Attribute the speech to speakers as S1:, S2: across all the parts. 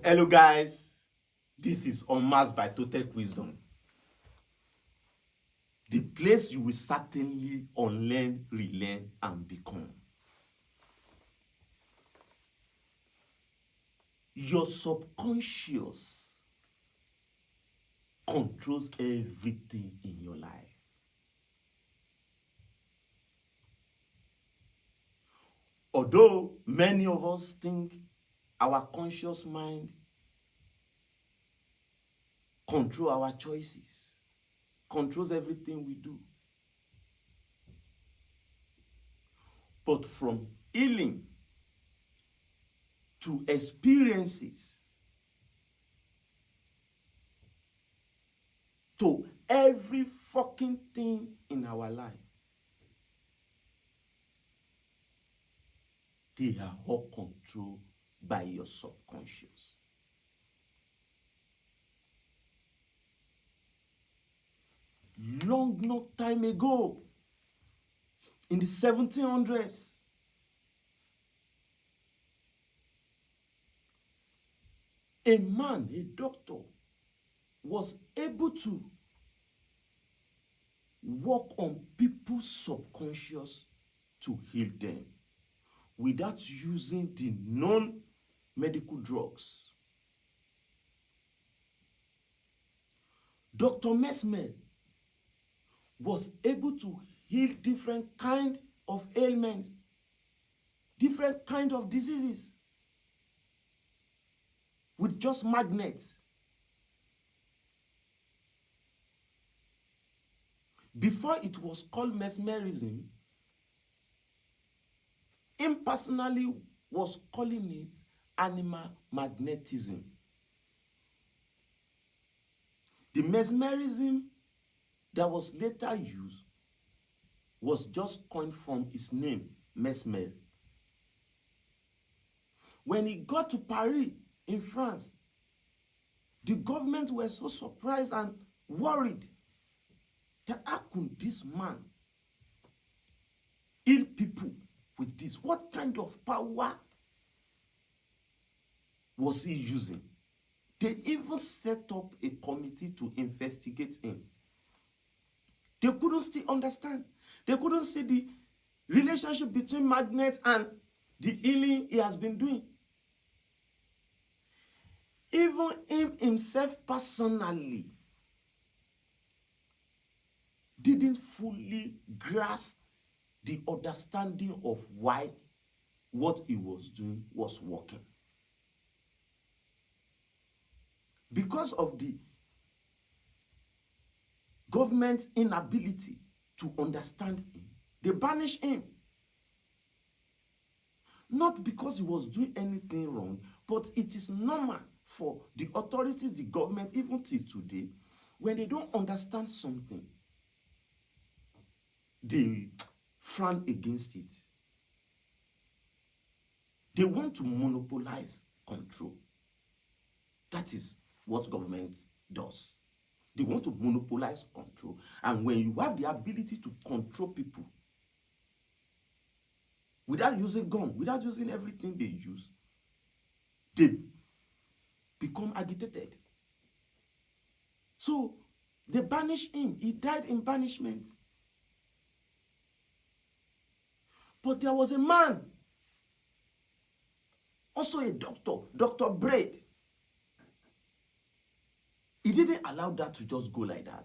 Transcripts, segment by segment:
S1: Hello guys, this is Unmasked by Total Wisdom. The place you will certainly unlearn, relearn and become. Your subconscious controls everything in your life. Although many of us think our conscious mind controls our choices, controls everything we do. But from healing to experiences to every fucking thing in our life, they are all controlled by your subconscious. Long time ago, in the 1700s, a man, a doctor, was able to work on people's subconscious to heal them without using the non-medical drugs. Dr. Mesmer was able to heal different kind of ailments, different kind of diseases with just magnets. Before it was called mesmerism, him personally was calling it animal magnetism. The mesmerism that was later used was just coined from his name, Mesmer. When he got to Paris in France, the government were so surprised and worried that how could this man heal people with this? What kind of power was he using? They even set up a committee to investigate him. They couldn't still understand. They couldn't see the relationship between magnet and the healing he has been doing. Even him himself personally didn't fully grasp the understanding of why what he was doing was working. Because of the government's inability to understand him, they banished him. Not because he was doing anything wrong, but it is normal for the authorities, the government, even till today, when they don't understand something, they frown against it. They want to monopolize control. That is what government does. They want to monopolize control. And when you have the ability to control people without using gun, without using everything they use, they become agitated. So they banished him. He died in banishment. But there was a man, also a doctor, Dr. Braid. He didn't allow that to just go like that.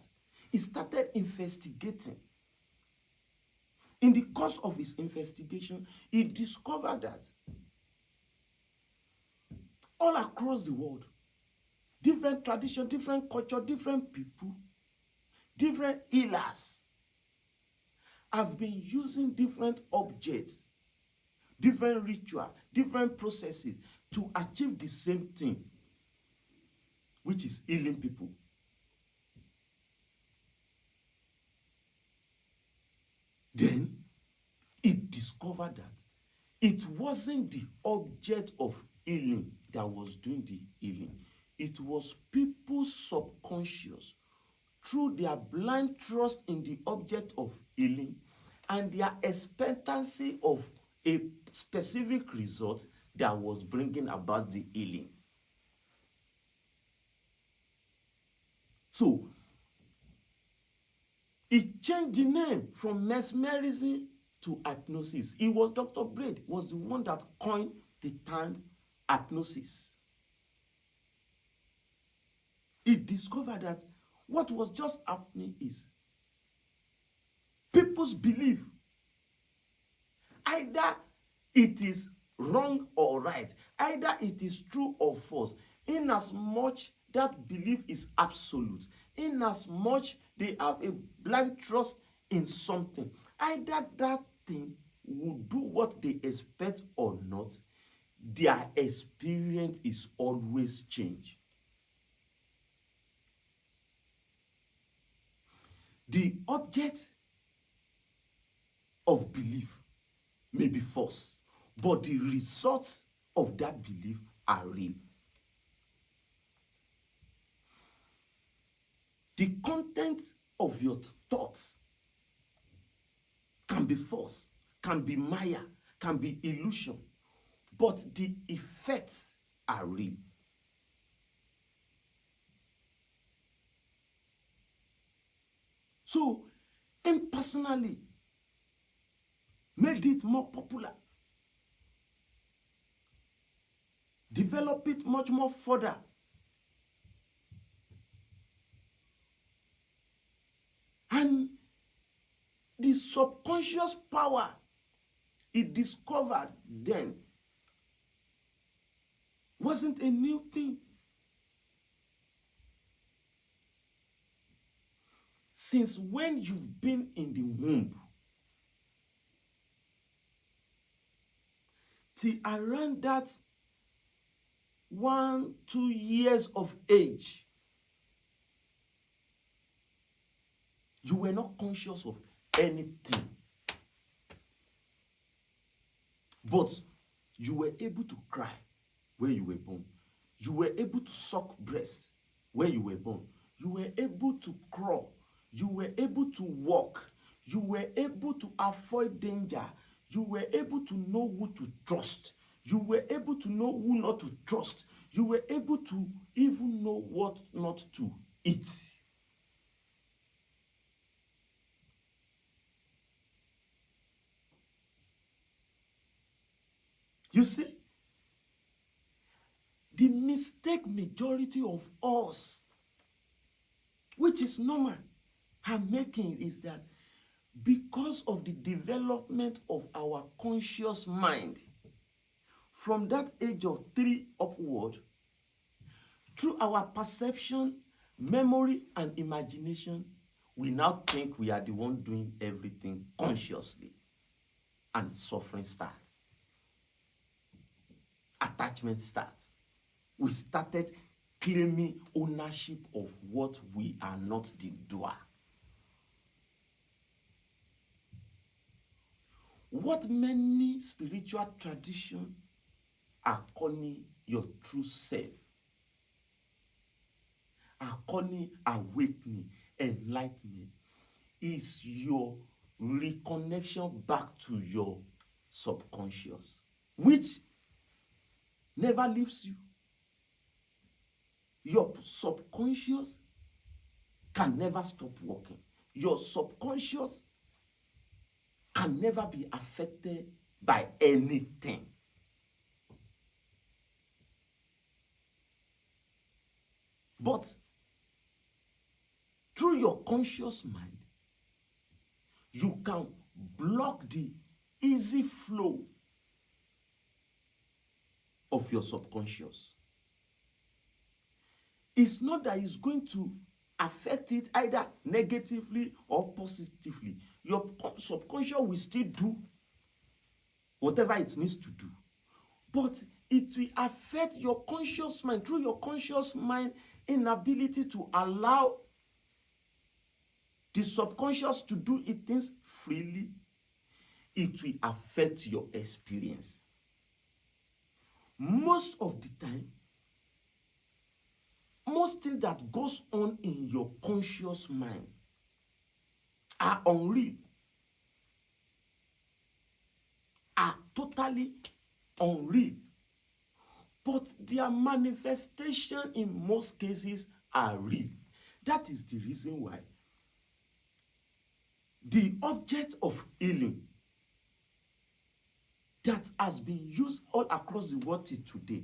S1: He started investigating. In the course of his investigation, he discovered that all across the world, different tradition, different culture, different people, different healers have been using different objects, different rituals, different processes to achieve the same thing, which is healing people. Then he discovered that it wasn't the object of healing that was doing the healing. It was people's subconscious through their blind trust in the object of healing and their expectancy of a specific result that was bringing about the healing. So it changed the name from mesmerism to hypnosis. It was Dr. Braid was the one that coined the term hypnosis. He discovered that what was just happening is people's belief. Either it is wrong or right, either it is true or false, in as much that belief is absolute, in as much they have a blind trust in something, either that thing will do what they expect or not, their experience is always changed. The object of belief may be false, but the results of that belief are real. The content of your thoughts can be false, can be maya, can be illusion, but the effects are real. So, him personally made it more popular, develop it much more further. And the subconscious power he discovered then wasn't a new thing. Since when you've been in the womb, till around that 1-2 years of age, you were not conscious of anything. But you were able to cry when you were born. You were able to suck breast when you were born. You were able to crawl. You were able to walk. You were able to avoid danger. You were able to know who to trust. You were able to know who not to trust. You were able to even know what not to eat. You see, the mistake majority of us, which is normal, are making is that because of the development of our conscious mind, from that age of 3 upward, through our perception, memory, and imagination, we now think we are the one doing everything consciously, and suffering starts. Attachment starts. We started claiming ownership of what we are not the doer. What many spiritual traditions are calling your true self, are calling awakening, enlightenment, is your reconnection back to your subconscious, which never leaves you. Your subconscious can never stop working. Your subconscious can never be affected by anything. But through your conscious mind, you can block the easy flow of your subconscious. It's not that it's going to affect it either negatively or positively. Your subconscious will still do whatever it needs to do. But it will affect your conscious mind. Through your conscious mind inability to allow the subconscious to do its things freely, it will affect your experience. Most of the time, most things that goes on in your conscious mind are unreal, are totally unreal, but their manifestation in most cases are real. That is the reason why the object of healing that has been used all across the world till today,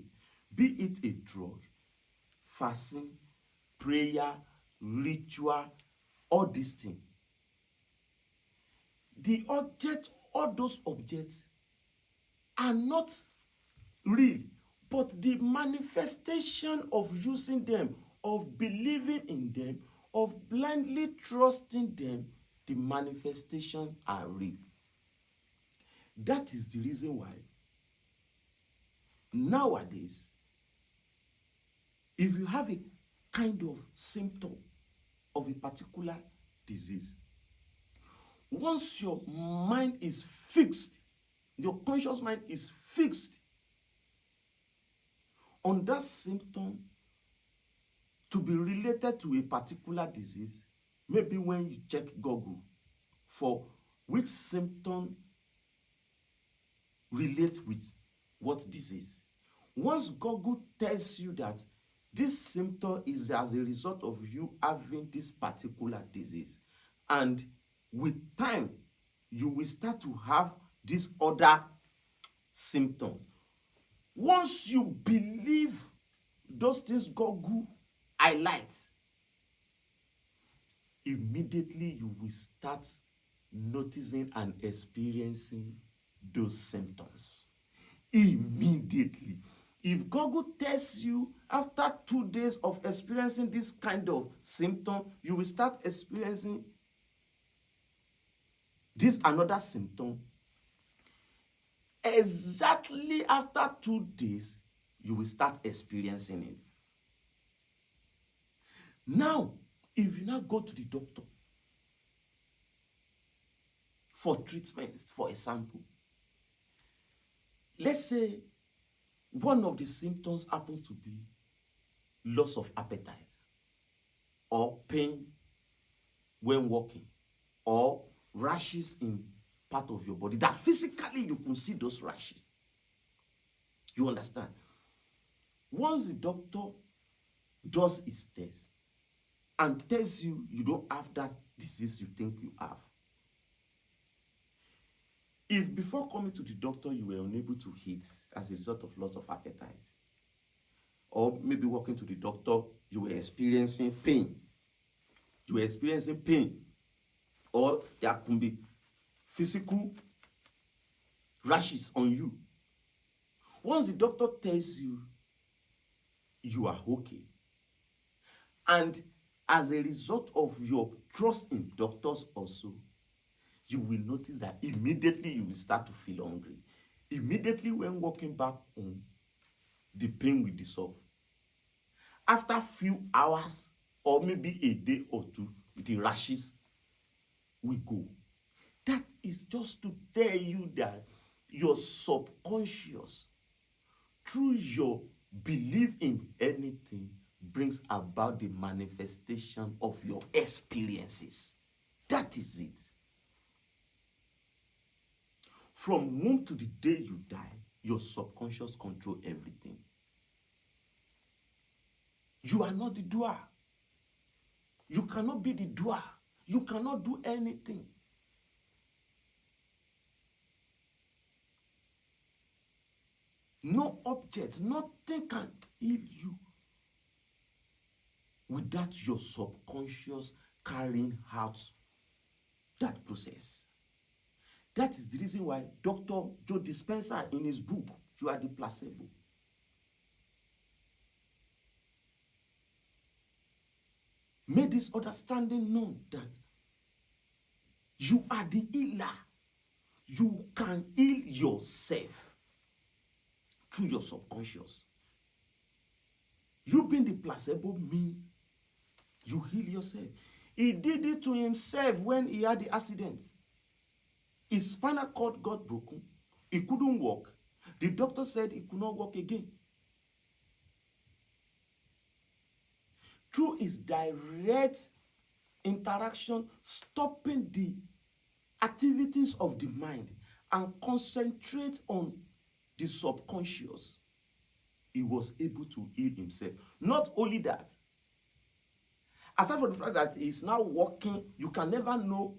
S1: be it a drug, fasting, prayer, ritual, all these things. The object, all those objects are not real, but the manifestation of using them, of believing in them, of blindly trusting them, the manifestations are real. That is the reason why nowadays, if you have a kind of symptom of a particular disease, once your mind is fixed, your conscious mind is fixed on that symptom to be related to a particular disease, maybe when you check Google for which symptom relates with what disease, once Google tells you that this symptom is as a result of you having this particular disease, and with time you will start to have these other symptoms. Once you believe those things Google highlights, immediately you will start noticing and experiencing those symptoms. Immediately. If Google tells you after 2 days of experiencing this kind of symptom, you will start experiencing this another symptom, exactly after 2 days, you will start experiencing it. Now, if you now go to the doctor for treatments, for example, let's say one of the symptoms happens to be loss of appetite, or pain when walking, or rashes in part of your body, that physically you can see those rashes. You understand? Once the doctor does his test and tells you you don't have that disease you think you have, if before coming to the doctor you were unable to eat as a result of loss of appetite, or maybe walking to the doctor you were experiencing pain, or there can be physical rashes on you. Once the doctor tells you you are okay, and as a result of your trust in doctors also, you will notice that immediately you will start to feel hungry. Immediately when walking back home, the pain will dissolve. After a few hours, or maybe a day or two, the rashes will go. That is just to tell you that your subconscious, through your belief in anything, brings about the manifestation of your experiences. That is it. From womb to the day you die, your subconscious control everything. You are not the doer. You cannot be the doer. You cannot do anything. No object, nothing can heal you without your subconscious carrying out that process. That is the reason why Dr. Joe Dispenza, in his book, You Are the Placebo, made this understanding known that you are the healer. You can heal yourself through your subconscious. You being the placebo means you heal yourself. He did it to himself when he had the accident. His spinal cord got broken. He couldn't walk. The doctor said he could not walk again. Through his direct interaction, stopping the activities of the mind and concentrate on the subconscious, he was able to heal himself. Not only that, Aside from the fact that he's now working, you can never know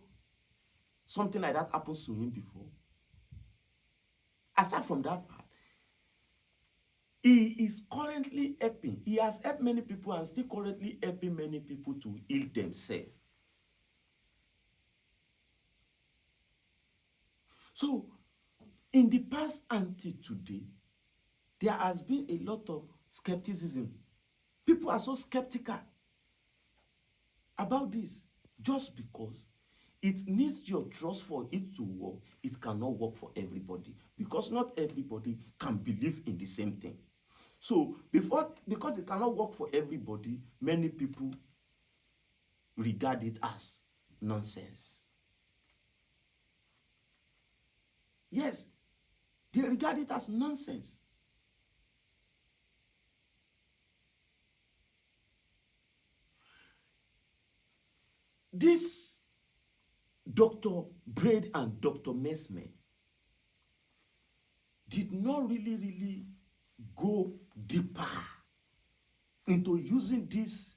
S1: something like that happens to him before. Aside from that fact, he is currently helping. He has helped many people and still currently helping many people to heal themselves. So, in the past until today, there has been a lot of skepticism. People are so skeptical about this just because it needs your trust for it to work. It cannot work for everybody because not everybody can believe in the same thing. So because it cannot work for everybody, many people regard it as nonsense. Yes, they regard it as nonsense. This Dr. Braid and Dr. Mesmer did not really go deeper into using these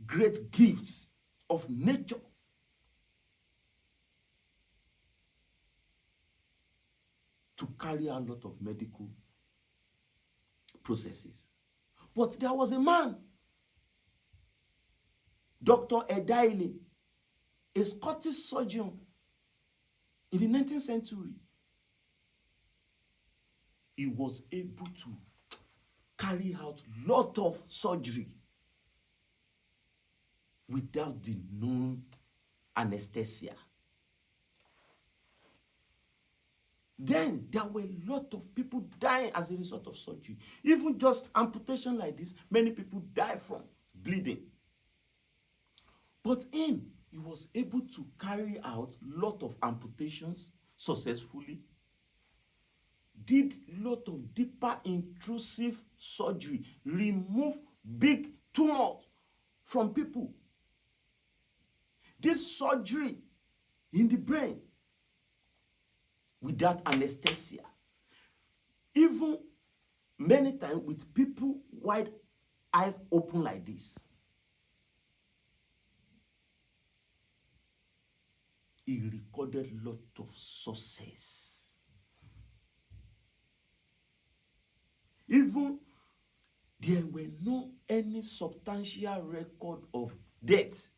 S1: great gifts of nature to carry out a lot of medical processes. But there was a man, Dr. Esdaile, a Scottish surgeon in the 19th century. He was able to carry out a lot of surgery without the known anesthesia. Then there were a lot of people dying as a result of surgery. Even just amputation like this, many people die from bleeding. But he was able to carry out a lot of amputations successfully, did a lot of deeper intrusive surgery, remove big tumors from people, did surgery in the brain without anesthesia, even many times with people wide eyes open like this. He recorded a lot of success. Even there were no any substantial record of death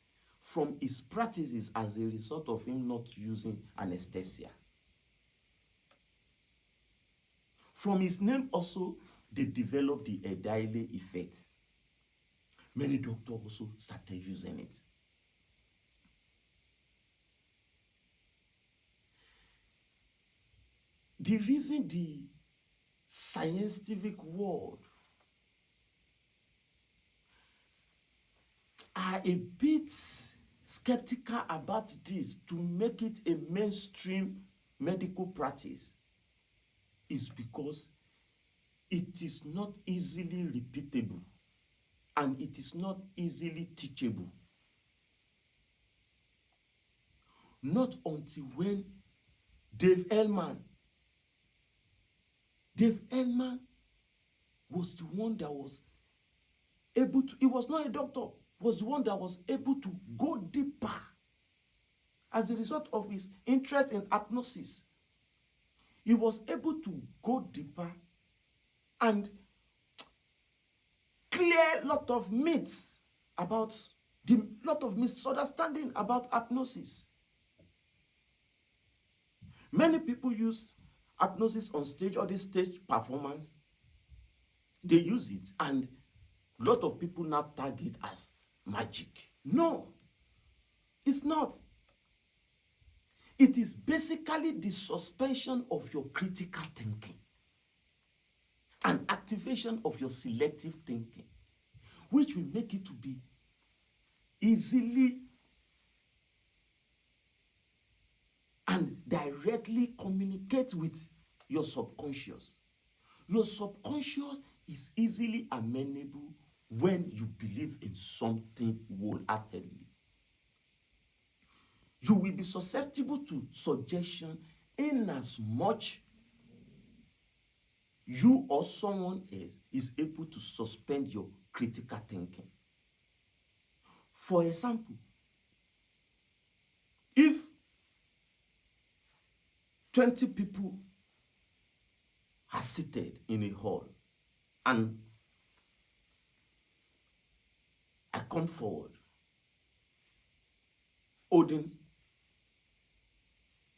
S1: from his practices as a result of him not using anesthesia. From his name also, they developed the Esdaile effect. Many doctors also started using it. The reason the scientific world are a bit skeptical about this to make it a mainstream medical practice is because it is not easily repeatable and it is not easily teachable. Not until when Elman was the one that was able to, he was not a doctor, was the one that was able to go deeper as a result of his interest in hypnosis. He was able to go deeper and clear a lot of myths about lot of misunderstanding about hypnosis. Many people use hypnosis on stage or this stage performance. They use it and a lot of people now tag it as magic. No, it's not. It is basically the suspension of your critical thinking and activation of your selective thinking, which will make it to be easily and directly communicate with your subconscious. Your subconscious is easily amenable when you believe in something wholeheartedly. You will be susceptible to suggestion in as much you or someone else is able to suspend your critical thinking. For example, if 20 people are seated in a hall and I come forward holding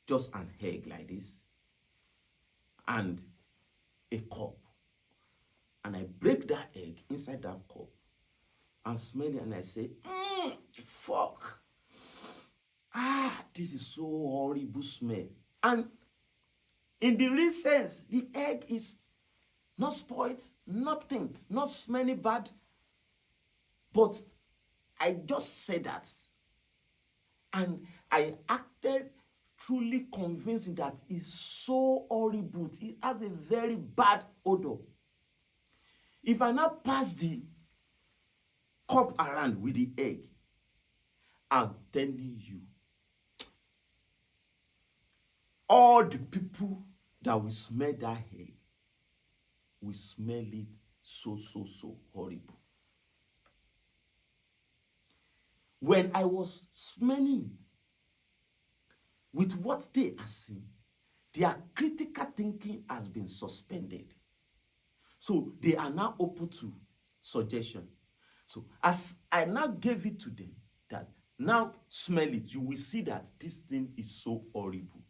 S1: just an egg like this and a cup, and I break that egg inside that cup and smell it, and I say, fuck, this is so horrible smell. And in the real sense, the egg is not spoiled, nothing, not smelling bad, but I just said that, and I acted truly convincing that it's so horrible. It has a very bad odor. If I now pass the cup around with the egg, I'm telling you, all the people that will smell that egg will smell it so horrible. When I was smelling it, with what they are seeing, their critical thinking has been suspended. So they are now open to suggestion. So as I now gave it to them, that now smell it, you will see that this thing is so horrible.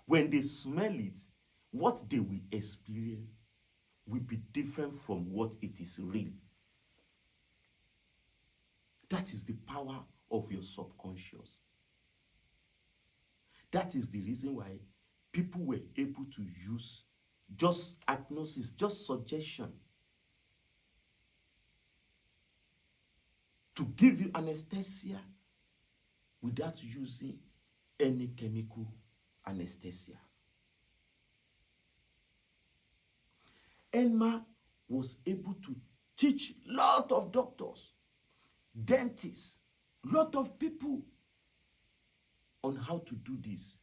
S1: When they smell it, what they will experience will be different from what it is real. That is the power of your subconscious. That is the reason why people were able to use just hypnosis, just suggestion, to give you anesthesia without using any chemical anesthesia. Elman was able to teach a lot of doctors, dentists, a lot of people on how to do this.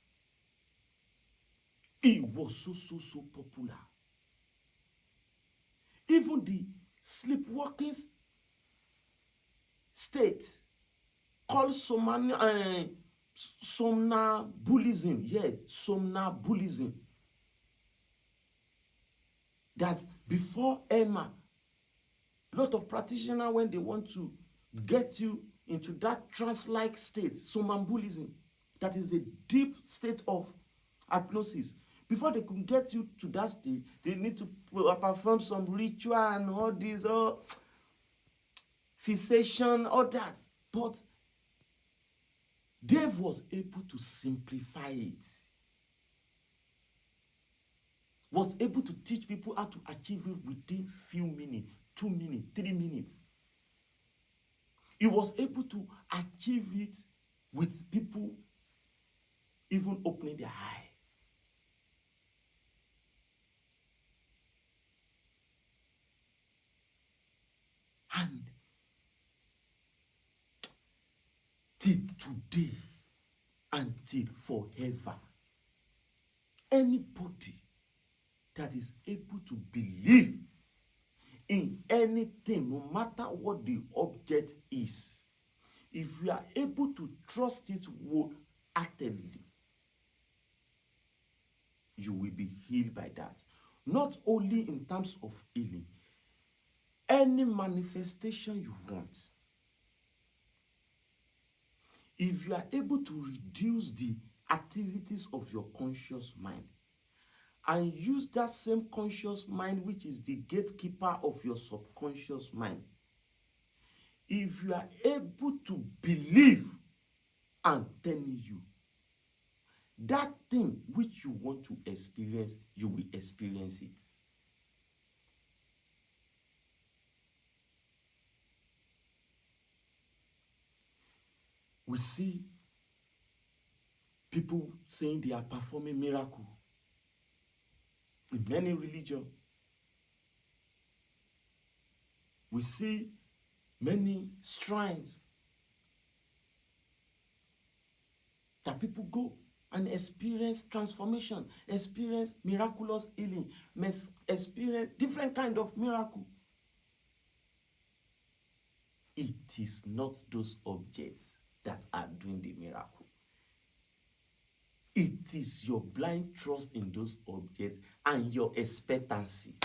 S1: It was so popular. Even the sleepwalking state called somnambulism. Yeah, somnambulism. That before Elman, a lot of practitioners, when they want to get you into that trance-like state, somnambulism, that is a deep state of hypnosis. Before they can get you to that state, they need to perform some ritual and all this, fixation, all that. But Dave was able to simplify it. Was able to teach people how to achieve it within few minutes, 2 minutes, 3 minutes. He was able to achieve it with people even opening their eye. And till today, until forever, anybody that is able to believe in anything, no matter what the object is, if you are able to trust it wholeheartedly, you will be healed by that. Not only in terms of healing, any manifestation you want. If you are able to reduce the activities of your conscious mind and use that same conscious mind, which is the gatekeeper of your subconscious mind, if you are able to believe, I'm telling you, that thing which you want to experience, you will experience it. We see people saying they are performing miracle in many religions. We see many shrines that people go and experience transformation, experience miraculous healing, experience different kind of miracle. it is not those objects that are doing the miracle. It is your blind trust in those objects and your expectancy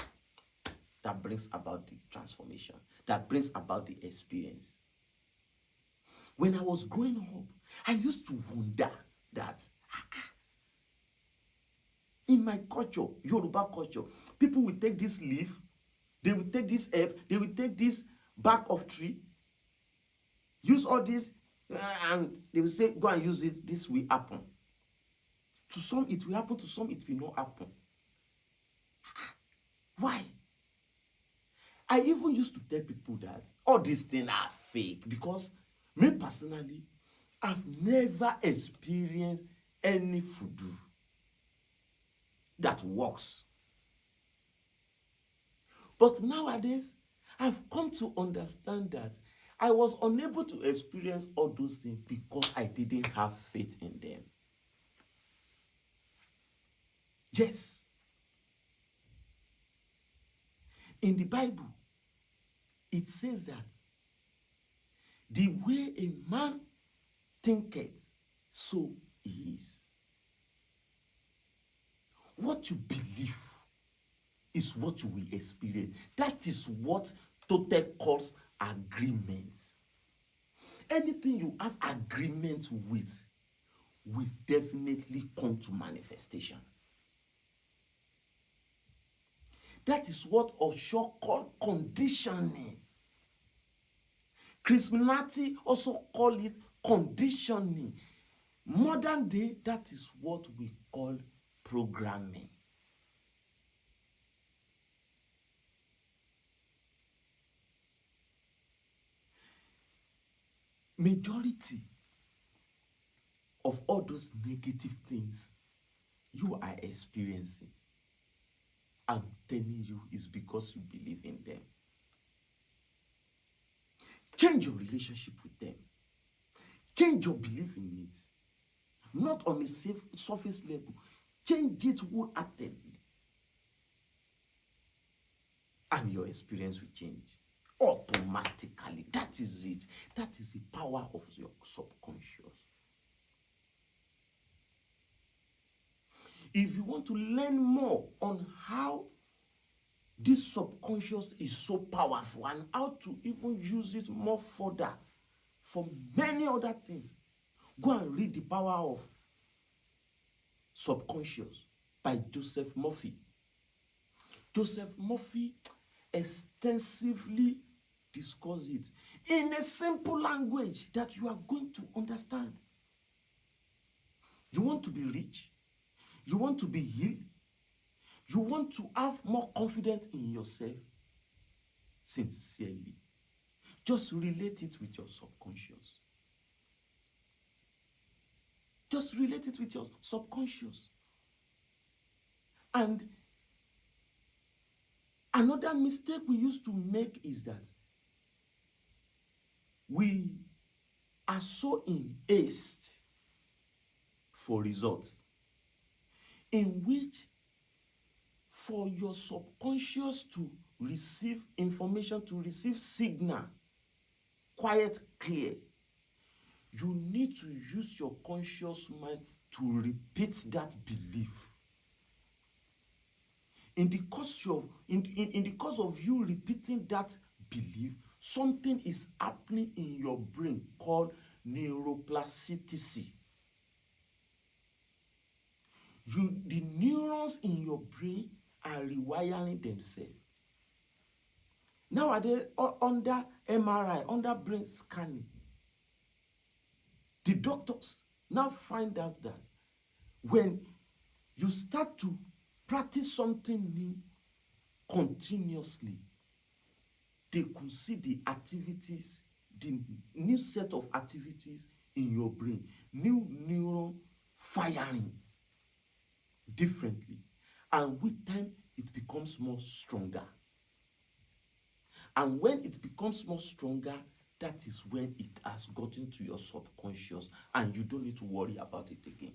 S1: that brings about the transformation, that brings about the experience. When I was growing up, I used to wonder that in my culture, Yoruba culture, people will take this leaf, they will take this herb, they will take this bark of tree, use all this, and they will say, go and use it, this will happen. To some it will happen, to some it will not happen. Why? I even used to tell people that all these things are fake, because me personally, I've never experienced any voodoo that works. But nowadays, I've come to understand that I was unable to experience all those things because I didn't have faith in them. Yes. In the Bible, it says that the way a man thinketh, so he is. What you believe is what you will experience. That is what Totec calls agreement. Anything you have agreement with will definitely come to manifestation. That is what Osho called conditioning. Christianity also call it conditioning. Modern day, that is what we call programming. Majority of all those negative things you are experiencing, I'm telling you, is because you believe in them. Change your relationship with them. Change your belief in it. Not on a safe surface level. Change it wholeheartedly. And your experience will change automatically. That is it. That is the power of your subconscious. If you want to learn more on how this subconscious is so powerful and how to even use it more further for many other things, go and read The Power of Subconscious by Joseph Murphy. Joseph Murphy extensively discusses it in a simple language that you are going to understand. You want to be rich? You want to be healed? You want to have more confidence in yourself? Sincerely, just relate it with your subconscious. Just relate it with your subconscious. And another mistake we used to make is that we are so in haste for results, in which for your subconscious to receive information, to receive signal, quiet, clear, you need to use your conscious mind to repeat that belief. In the course of you repeating that belief, something is happening in your brain called neuroplasticity. The neurons in your brain are rewiring themselves. Nowadays, under MRI, under brain scanning, the doctors now find out that when you start to practice something new continuously, they could see the activities, the new set of activities in your brain, new neuron firing differently. And with time, it becomes more stronger. And when it becomes more stronger, that is when it has gotten to your subconscious and you don't need to worry about it again.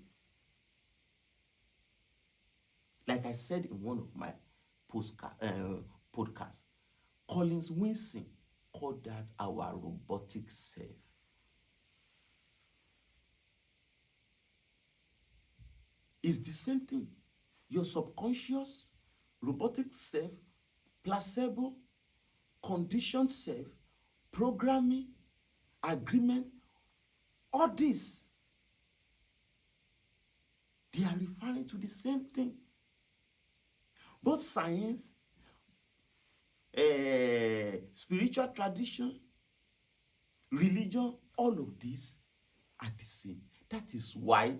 S1: Like I said in one of my podcasts, Collins Winston call that our robotic self. It's the same thing. Your subconscious, robotic self, placebo, conditioned self, programming, agreement, all this, they are referring to the same thing. Both science, spiritual tradition, religion, all of these are the same. That is why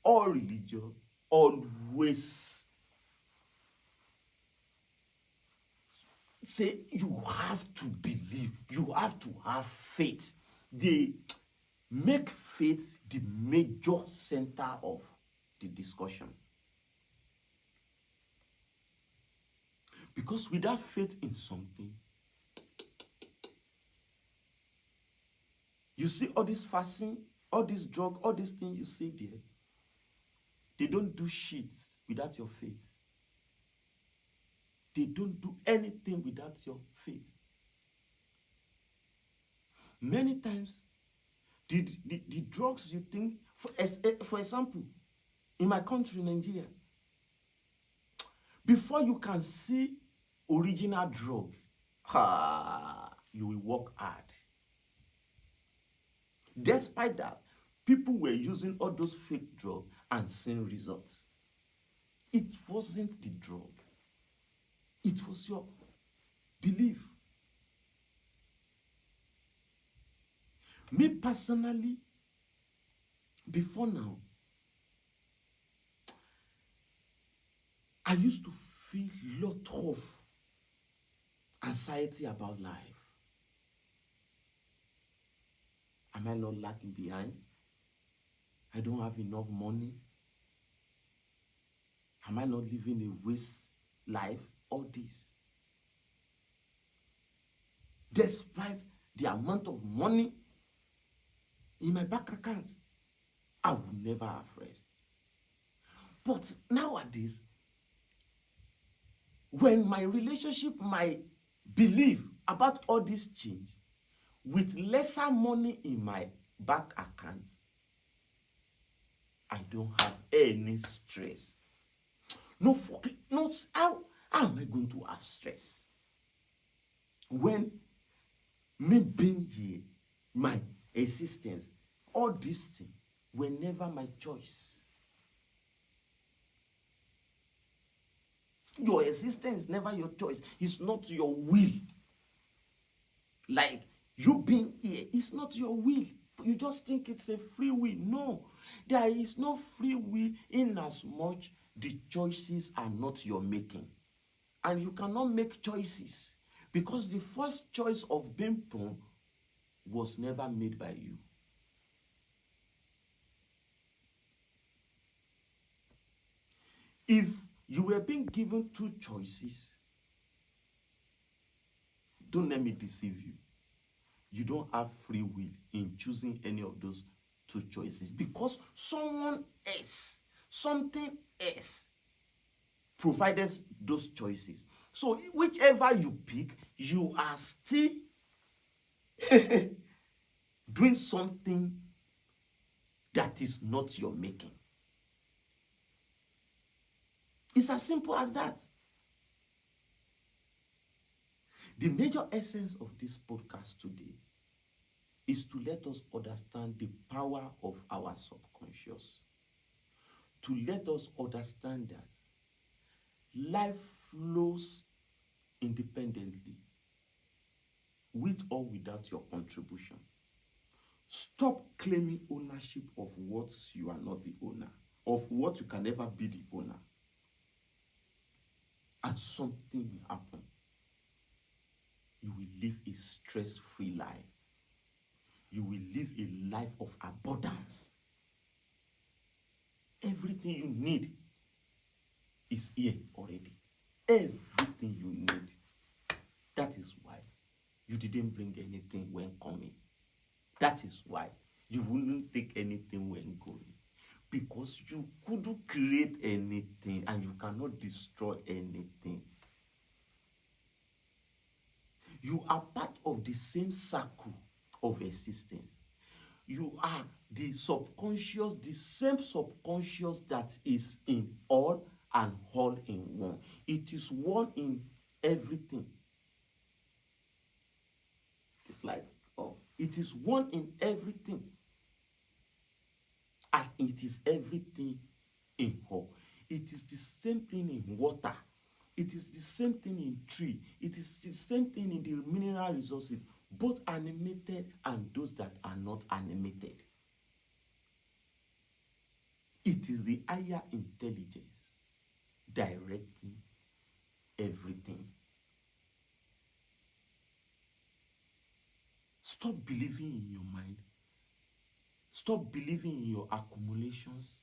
S1: all religion always say you have to believe, you have to have faith. They make faith the major center of the discussion. Because without faith in something, you see all this fasting, all this drug, all these things you see there, they don't do shit without your faith. They don't do anything without your faith. Many times, the drugs you think, for example, in my country, Nigeria, before you can see original drug, you will work hard. Despite that, people were using all those fake drugs and seeing results. It wasn't the drug. It was your belief. Me personally, before now, I used to feel a lot of anxiety about life. Am I not lagging behind? I don't have enough money. Am I not living a waste life? All this. Despite the amount of money in my bank account, I would never have rest. But nowadays, when my relationship, my belief about all this change, with lesser money in my bank account, I don't have any stress. No fucking, no, how am I going to have stress? When me being here, my existence, all these things were never my choice. Your existence is never your choice. It's not your will. Like you being here, it's not your will. You just think it's a free will. No, there is no free will in as much the choices are not your making. And you cannot make choices because the first choice of being born was never made by you. If you were being given two choices, don't let me deceive you. You don't have free will in choosing any of those two choices because someone else, something else provided those choices. So whichever you pick, you are still doing something that is not your making. It's as simple as that. The major essence of this podcast today is to let us understand the power of our subconscious. To let us understand that life flows independently, with or without your contribution. Stop claiming ownership of what you are not the owner, of what you can never be the owner. And something will happen. You will live a stress-free life. You will live a life of abundance. Everything you need is here already. Everything you need. That is why you didn't bring anything when coming. That is why you wouldn't take anything when going. Because you couldn't create anything and you cannot destroy anything. You are part of the same circle of existence. You are the subconscious, the same subconscious that is in all and all in one. It is one in everything. It's like, oh, it is one in everything. And it is everything in all. It is the same thing in water. It is the same thing in tree. It is the same thing in the mineral resources, both animated and those that are not animated. It is the higher intelligence directing everything. Stop believing in your mind. Stop believing in your accumulations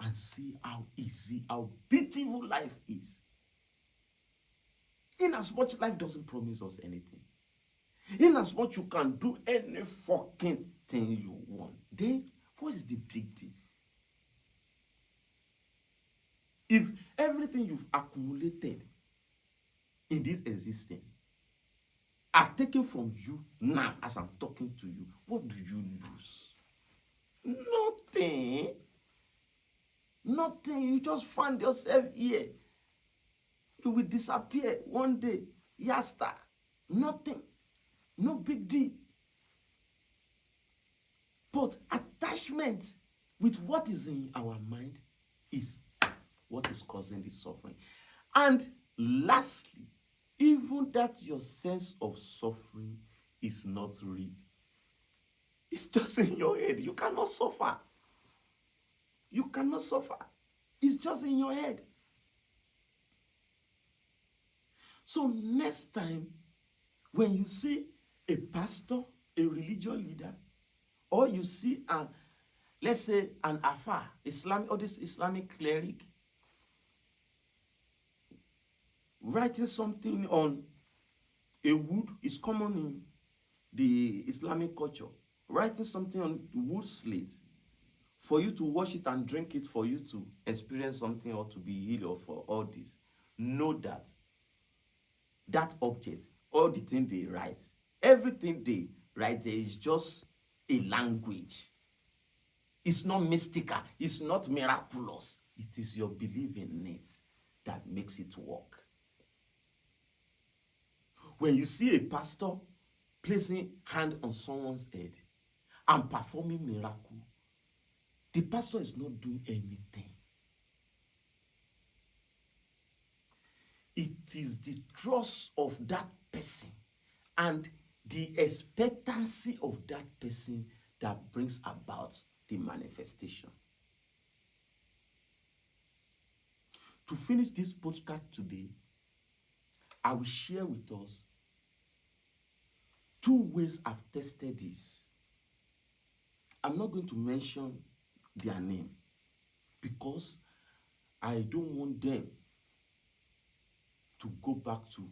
S1: and see how easy, how beautiful life is. In as much life doesn't promise us anything, in as much you can do any fucking thing you want, then what is the big deal? If everything you've accumulated in this existence are taken from you now as I'm talking to you, what do you lose? Nothing. Nothing. You just find yourself here. You will disappear one day. Yasta. Nothing. No big deal. But attachment with what is in our mind is what is causing the suffering. And lastly, even that your sense of suffering is not real. It's just in your head. You cannot suffer. You cannot suffer. It's just in your head. So next time, when you see a pastor, a religious leader, or you see let's say an Afa, Islamic, or this Islamic cleric, writing something on a wood is common in the Islamic culture. Writing something on wood slate for you to wash it and drink it, for you to experience something or to be healed or for all this. Know that that object, all the things they write, everything they write there is just a language. It's not mystical. It's not miraculous. It is your belief in it that makes it work. When you see a pastor placing hand on someone's head and performing miracle, the pastor is not doing anything. It is the trust of that person and the expectancy of that person that brings about the manifestation. To finish this podcast today, I will share with us 2 ways I've tested this. I'm not going to mention their name because I don't want them to go back to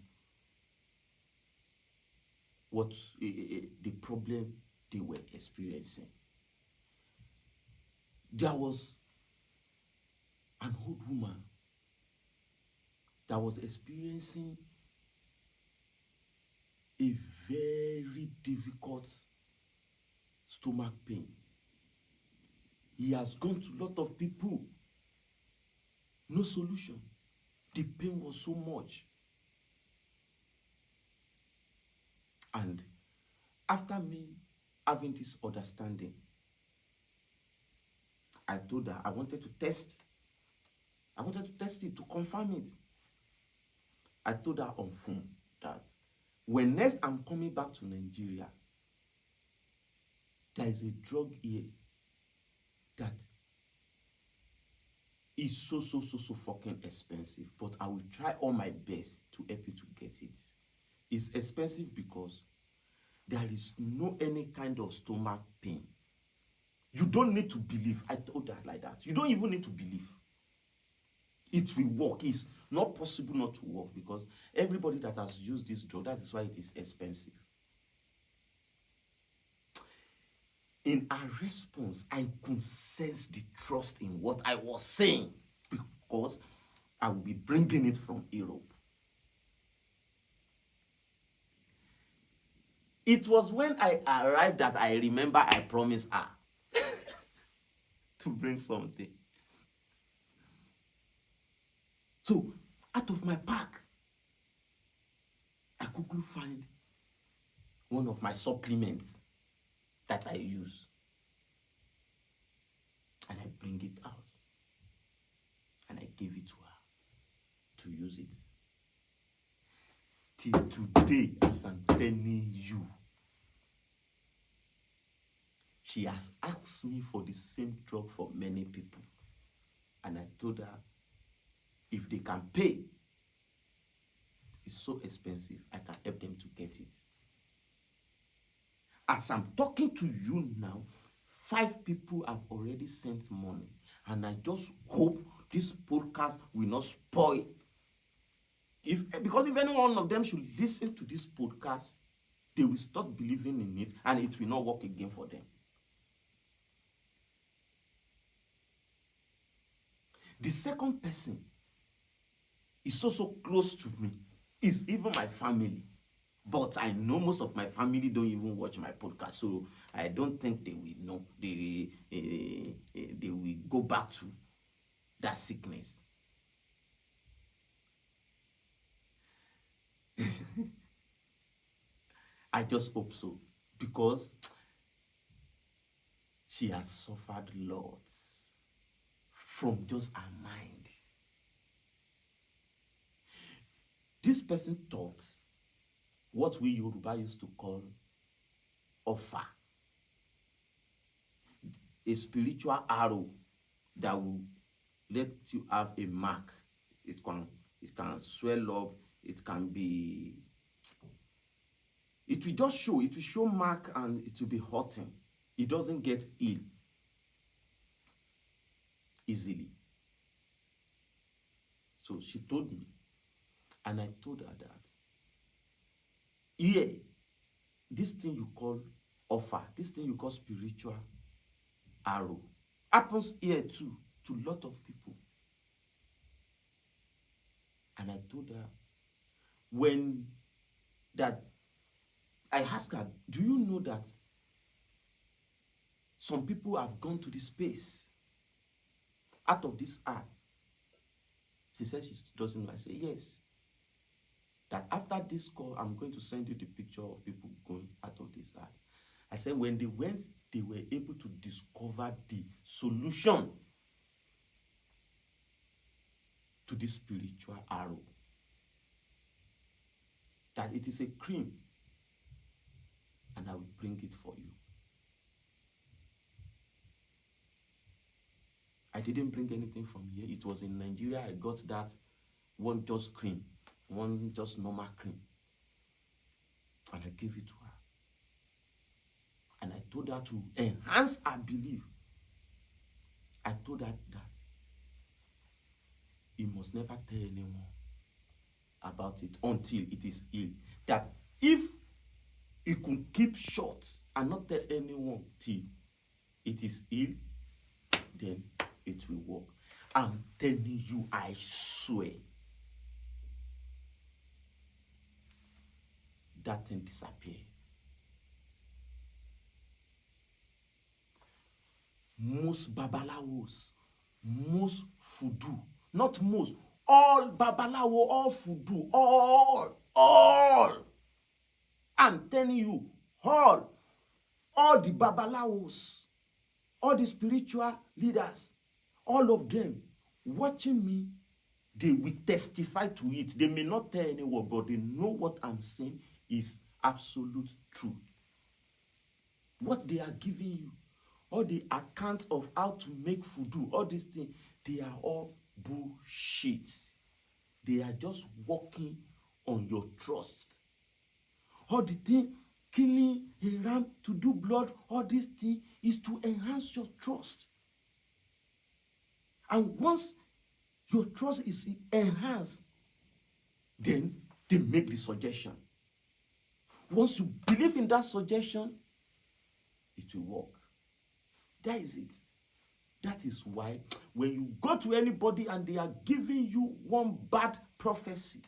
S1: what the problem they were experiencing. There was an old woman that was experiencing a very difficult stomach pain. He has gone to a lot of people. No solution. The pain was so much. And after me having this understanding, I told her I wanted to test. I wanted to test it to confirm it. I told her on phone that when next I'm coming back to Nigeria, there is a drug here that is so fucking expensive, but I will try all my best to help you to get it. It's expensive because there is no any kind of stomach pain. You don't need to believe. I told her like that. You don't even need to believe. It will work. It's not possible not to work because everybody that has used this drug, that is why it is expensive. In our response, I could sense the trust in what I was saying because I will be bringing it from Europe. It was when I arrived that I remember I promised her to bring something. So, out of my pack, I quickly find one of my supplements that I use. And I bring it out. And I give it to her to use it. Till today, as I'm telling you, she has asked me for the same drug for many people. And I told her, if they can pay, it's so expensive, I can help them to get it. As I'm talking to you now, 5 people have already sent money. And I just hope this podcast will not spoil. Because if any one of them should listen to this podcast, they will start believing in it and it will not work again for them. The second person is so close to me, is even my family. But I know most of my family don't even watch my podcast, so I don't think they will know. They will go back to that sickness. I just hope so, because she has suffered lots from just her mind. This person thought what we Yoruba used to call offer, a spiritual arrow that will let you have a mark. It can swell up, it can be, it will show mark and it will be hurting. It doesn't get ill easily. So she told me, and I told her that, yeah, this thing you call offer, this thing you call spiritual arrow, happens here too, to a lot of people. And I told her, when that, I asked her, do you know that some people have gone to the space out of this earth? She said she doesn't know. I said, yes. That after this call, I'm going to send you the picture of people going out of this earth. I said, when they went, they were able to discover the solution to this spiritual arrow. That it is a cream, and I will bring it for you. I didn't bring anything from here. It was in Nigeria. I got that one just cream, one just normal cream. And I gave it to her. And I told her to enhance her belief. I told her that you must never tell anyone about it until it is ill. That if you could keep short and not tell anyone till it is ill, then it will work. I'm telling you, I swear, that thing disappeared. Most babalawos, most fudu, not most, all babalawo, all fudu, all. I'm telling you, all the babalawos, all the spiritual leaders, all of them watching me, they will testify to it. They may not tell anyone, but they know what I'm saying is absolute truth. What they are giving you, all the accounts of how to make fudu, all these things, they are all bullshit. They are just working on your trust. All the thing, killing a ram to do blood, all this thing is to enhance your trust. And once your trust is enhanced, then they make the suggestion. Once you believe in that suggestion, it will work. That is it. That is why when you go to anybody and they are giving you one bad prophecy,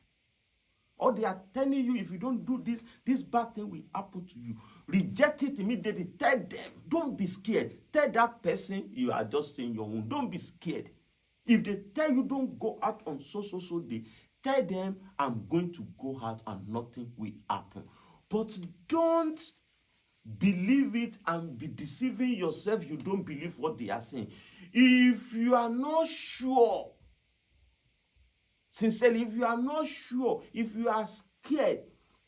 S1: or they are telling you if you don't do this, this bad thing will happen to you, reject it immediately. Tell them. Don't be scared. Tell that person you are just saying your own. Don't be scared. If they tell you don't go out on so day, tell them I'm going to go out and nothing will happen. But don't believe it and be deceiving yourself. You don't believe what they are saying. If you are not sure, sincerely, if you are not sure, if you are scared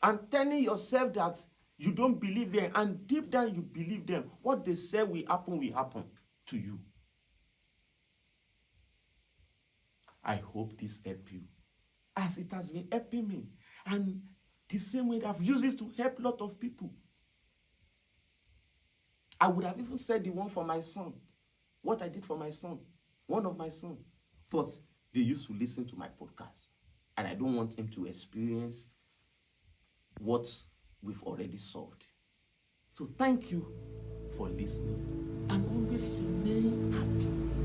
S1: and telling yourself that you don't believe them and deep down you believe them, what they say will happen to you. I hope this helps you as it has been helping me, and the same way that I've used it to help a lot of people. I would have even said the one for my son, what I did for my son, one of my sons, but they used to listen to my podcast, and I don't want him to experience what we've already solved. So thank you for listening, and always remain happy.